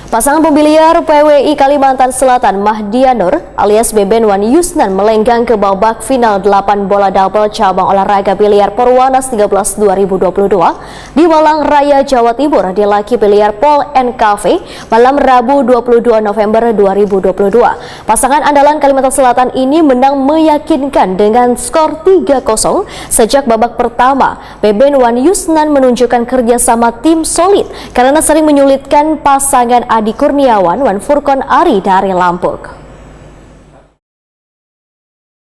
Pasangan pembiliar PWI Kalimantan Selatan Mahdia Nur alias Beben Wan Yusnan melenggang ke babak final 8 bola double cabang olahraga biliar Perwanas 13 2022 di Malang Raya, Jawa Timur di Laki Biliar Pol NKV malam Rabu 22 November 2022. Pasangan andalan Kalimantan Selatan ini menang meyakinkan dengan skor 3-0 sejak babak pertama. Beben Wan Yusnan menunjukkan kerjasama tim solid karena sering menyulitkan pasangan Adi Kurniawan Wan Furkon Ari dari Lampung.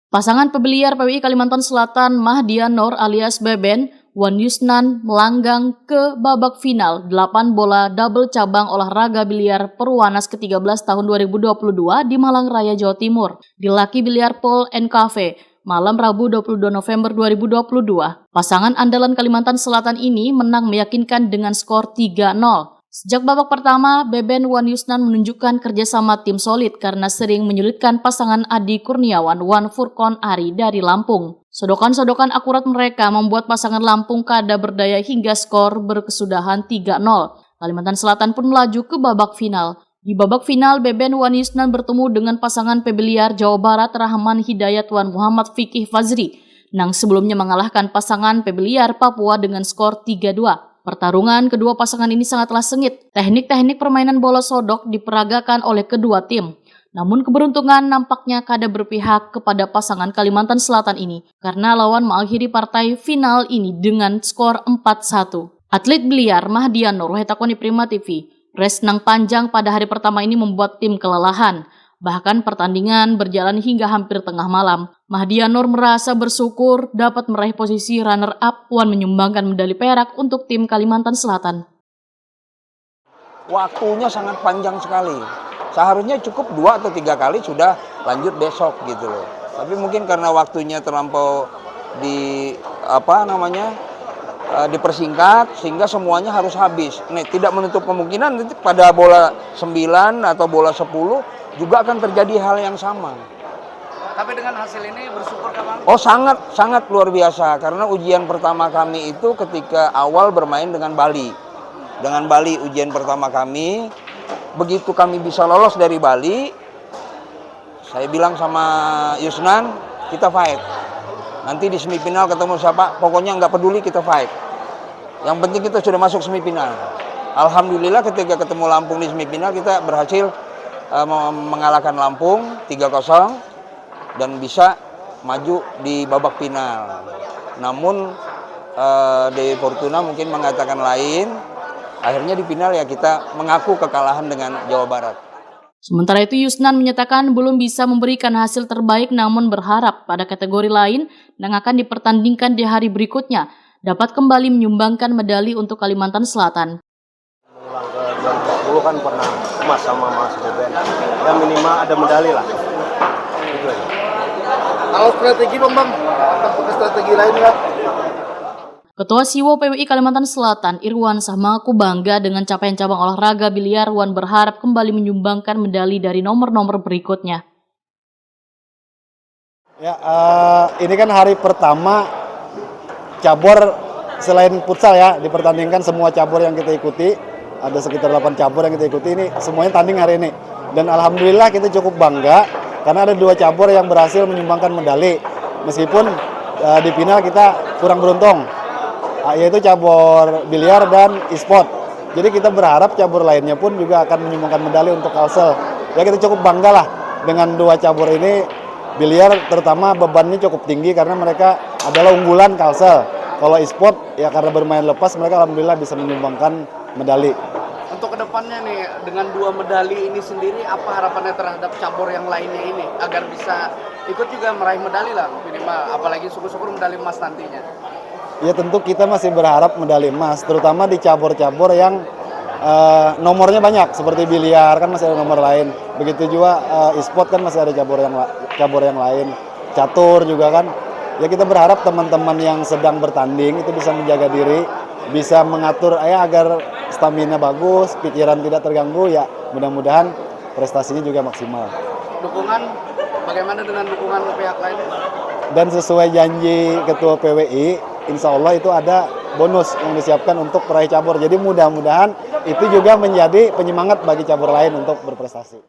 Pasangan pembiliar PWI Kalimantan Selatan Mahdia Nur alias Beben Wan Yusnan melanggang ke babak final 8 bola double cabang olahraga biliar Perwanas ke-13 tahun 2022 di Malang Raya, Jawa Timur di Laki Biliar Pol NKV malam Rabu 22 November 2022. Pasangan andalan Kalimantan Selatan ini menang meyakinkan dengan skor 3-0. Sejak babak pertama, Beben Wan Yusnan menunjukkan kerjasama tim solid karena sering menyulitkan pasangan Adi Kurniawan Wan Furkon Ari dari Lampung. Sodokan-sodokan akurat mereka membuat pasangan Lampung kada berdaya hingga skor berkesudahan 3-0. Kalimantan Selatan pun melaju ke babak final. Di babak final, Beben Wan Yusnan bertemu dengan pasangan pembiliar Jawa Barat Rahman Hidayat Wan Muhammad Fikih Fazri, yang sebelumnya mengalahkan pasangan pembiliar Papua dengan skor 3-2. Pertarungan kedua pasangan ini sangatlah sengit. Teknik-teknik permainan bola sodok diperagakan oleh kedua tim. Namun keberuntungan nampaknya kada berpihak kepada pasangan Kalimantan Selatan ini karena lawan mengakhiri partai final ini dengan skor 4-1. Atlet biliar Mahdia Nur Takoni Prima TV, res nang panjang pada hari pertama ini membuat tim kelelahan. Bahkan pertandingan berjalan hingga hampir tengah malam. Mahdia Nur merasa bersyukur dapat meraih posisi runner-up Wan menyumbangkan medali perak untuk tim Kalimantan Selatan. Waktunya sangat panjang sekali. Seharusnya cukup 2 atau 3 kali sudah lanjut besok gitu loh. Tapi mungkin karena waktunya terlampau dipersingkat sehingga semuanya harus habis. Nih, tidak menutup kemungkinan nanti pada bola 9 atau bola 10 juga akan terjadi hal yang sama. Tapi dengan hasil ini bersyukur kan, Bang? Oh, sangat luar biasa karena ujian pertama kami itu ketika awal bermain dengan Bali. Dengan Bali ujian pertama kami, begitu kami bisa lolos dari Bali, saya bilang sama Yusnan, kita fight. Nanti di semifinal ketemu siapa, pokoknya nggak peduli, kita fight. Yang penting kita sudah masuk semifinal. Alhamdulillah ketika ketemu Lampung di semifinal kita berhasil mengalahkan Lampung 3-0 dan bisa maju di babak final. Namun Dewi Fortuna mungkin mengatakan lain. Akhirnya di final ya kita mengaku kekalahan dengan Jawa Barat. Sementara itu Yusnan menyatakan belum bisa memberikan hasil terbaik namun berharap pada kategori lain yang akan dipertandingkan di hari berikutnya dapat kembali menyumbangkan medali untuk Kalimantan Selatan. Ulang ke 2010 kan pernah emas sama Mas Beben. Ya minimal ada medali lah. Gitu aja. Kalau strategi Bang, pakai strategi lain nggak? Ketua Siwo PWI Kalimantan Selatan Irwan Sah mengaku bangga dengan capaian cabang olahraga biliar. Wan berharap kembali menyumbangkan medali dari nomor-nomor berikutnya. Ya, ini kan hari pertama cabur selain futsal ya, dipertandingkan semua cabur yang kita ikuti. Ada sekitar 8 cabur yang kita ikuti, ini semuanya tanding hari ini. Dan alhamdulillah kita cukup bangga karena ada 2 cabur yang berhasil menyumbangkan medali. Meskipun di final kita kurang beruntung, yaitu cabur biliar dan e-sport. Jadi kita berharap cabur lainnya pun juga akan menyumbangkan medali untuk Kalsel. Ya kita cukup bangga lah dengan 2 cabur ini. Biliar terutama bebannya cukup tinggi karena mereka adalah unggulan Kalsel. Kalau e-sport ya karena bermain lepas mereka alhamdulillah bisa menyumbangkan medali. Untuk kedepannya nih, dengan 2 medali ini sendiri, apa harapannya terhadap cabur yang lainnya ini agar bisa ikut juga meraih medali lah minimal, apalagi syukur-syukur medali emas nantinya? Ya tentu kita masih berharap medali emas, terutama di cabur-cabur yang nomornya banyak, seperti biliar kan masih ada nomor lain. Begitu juga e-sport kan masih ada cabur yang lain, catur juga kan. Ya kita berharap teman-teman yang sedang bertanding itu bisa menjaga diri, bisa mengatur agar stamina bagus, pikiran tidak terganggu, ya mudah-mudahan prestasinya juga maksimal. Dukungan, bagaimana dengan dukungan pihak lain? Dan sesuai janji Ketua PWI, insya Allah itu ada bonus yang disiapkan untuk peraih cabur. Jadi mudah-mudahan itu juga menjadi penyemangat bagi cabur lain untuk berprestasi.